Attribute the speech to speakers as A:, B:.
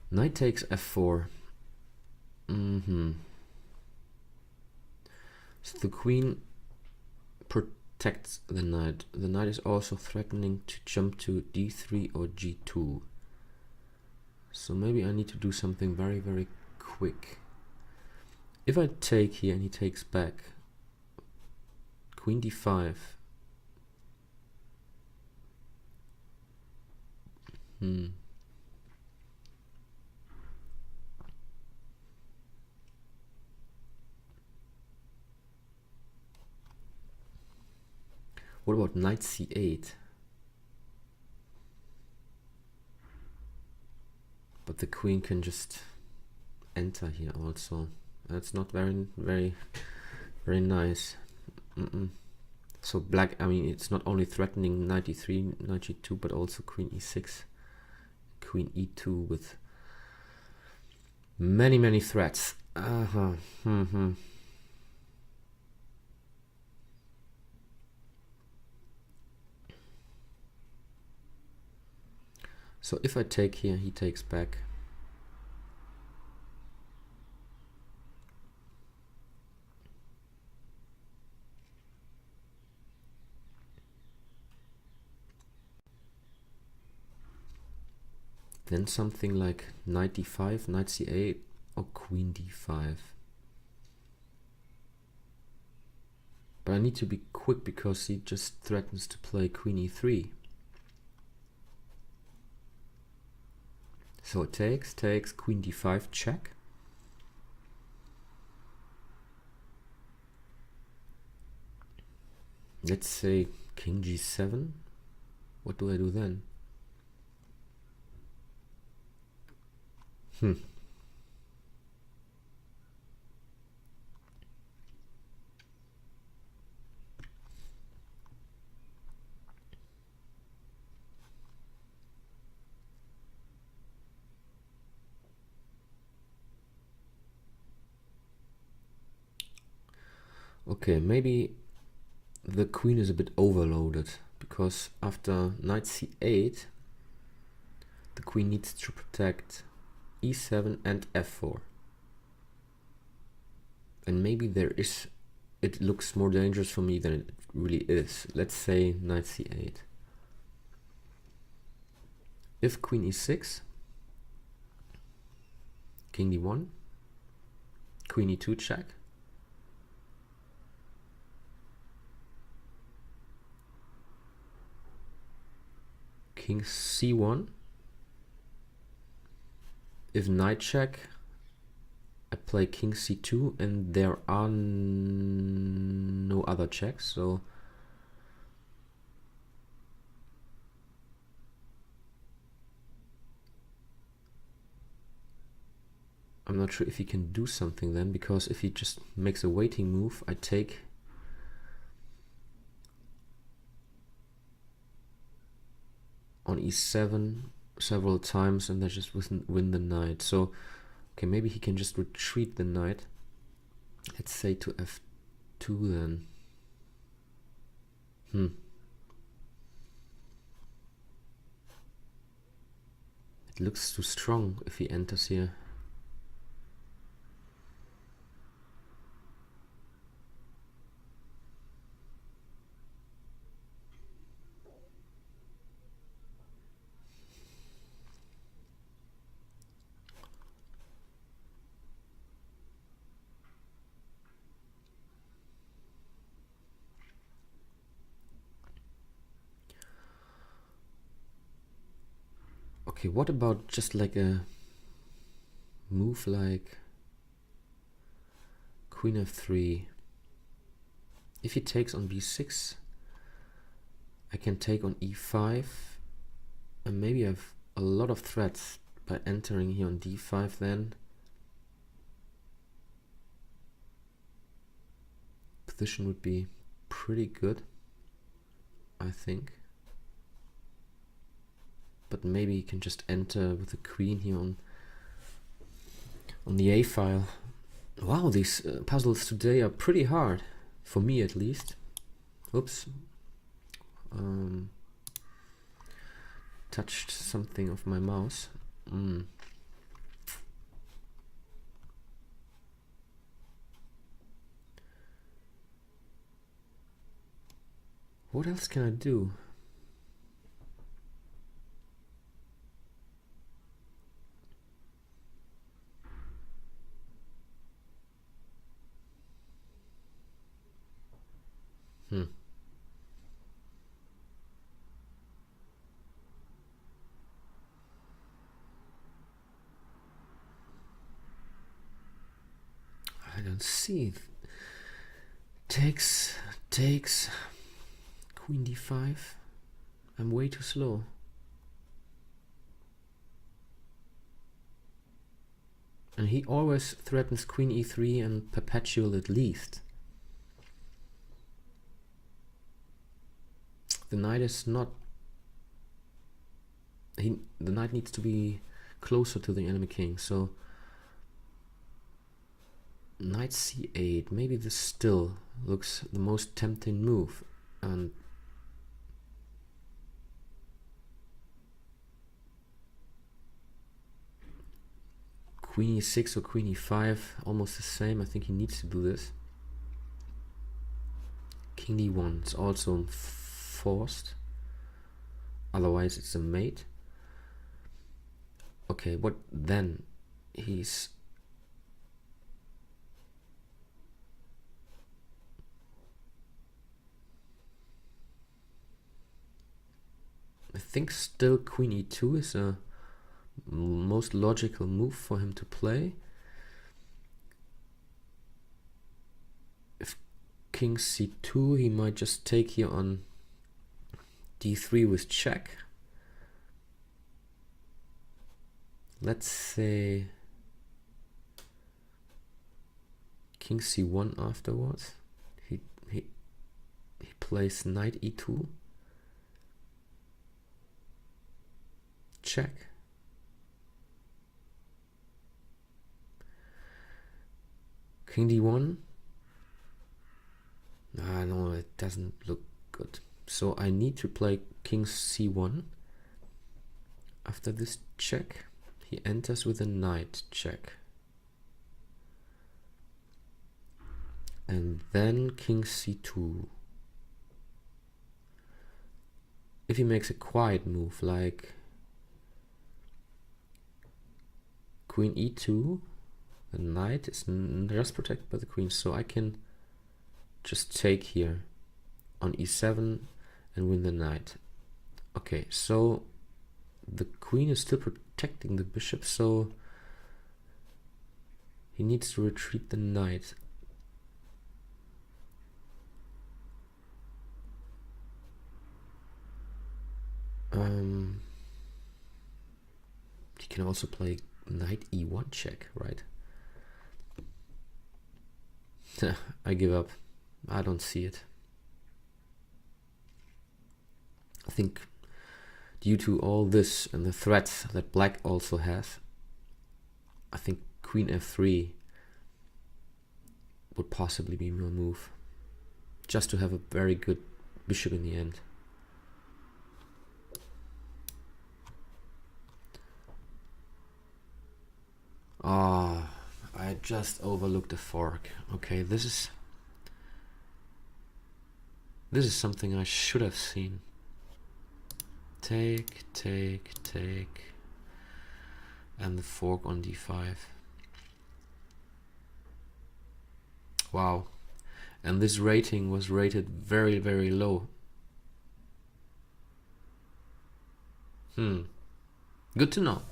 A: Knight takes f4. So the queen protects the knight. The knight is also threatening to jump to d3 or g2. So maybe I need to do something very, very quick. If I take here and he takes back, queen d5. What about knight c8? But the queen can just enter here also. That's not very, very, very nice. So black, I mean, it's not only threatening knight e3, knight g2, but also queen e6, queen e2 with many, many threats. So if I take here, he takes back. Then something like knight d5, knight c8, or queen d5. But I need to be quick because he just threatens to play queen e3. So it takes queen d5 check. Let's say king g7. What do I do then? Okay, maybe the queen is a bit overloaded because after knight c8 the queen needs to protect e7 and f4, and maybe it looks more dangerous for me than it really is. Let's say knight c8. If queen e6, king d1, queen e2 check, king c1. If knight check, I play king c2 and there are no other checks, so I'm not sure if he can do something then, because if he just makes a waiting move, I take on e7 several times and I just win the knight. So okay, maybe he can just retreat the knight. Let's say to f2 then. It looks too strong if he enters here. Okay, what about just like a move like queen f3? If he takes on b6, I can take on e5, and maybe I have a lot of threats by entering here on d5 then. Position would be pretty good, I think. But maybe you can just enter with the queen here on the a file. Wow, these puzzles today are pretty hard, for me at least. Oops. Touched something of my mouse. What else can I do? I don't see. Takes queen d5. I'm way too slow. And he always threatens queen e3 and perpetual at least. The knight is not... the knight needs to be closer to the enemy king, so... Knight c8, maybe this still looks the most tempting move. And queen e6 or queen e5, almost the same. I think he needs to do this. King d1 is also forced, otherwise it's a mate. Okay, what then? He's... I think still queen e2 is a most logical move for him to play. If king c2, he might just take here on d3 with check. Let's say king c1 afterwards. He plays knight e2. Check. King d1. Ah, no, it doesn't look good. So I need to play king c1. After this check, he enters with a knight check. And then king c2. If he makes a quiet move like queen e2, the knight is just protected by the queen, so I can just take here on e7 and win the knight. Okay, so the queen is still protecting the bishop, so he needs to retreat the knight. He can also play knight e1 check, right? I give up. I don't see it. I think due to all this and the threats that black also has, I think queen f3 would possibly be my move, just to have a very good bishop in the end. Ah, I just overlooked the fork. Okay, this is something I should have seen. Take, and the fork on d5. Wow, and this rating was rated very, very low. Good to know.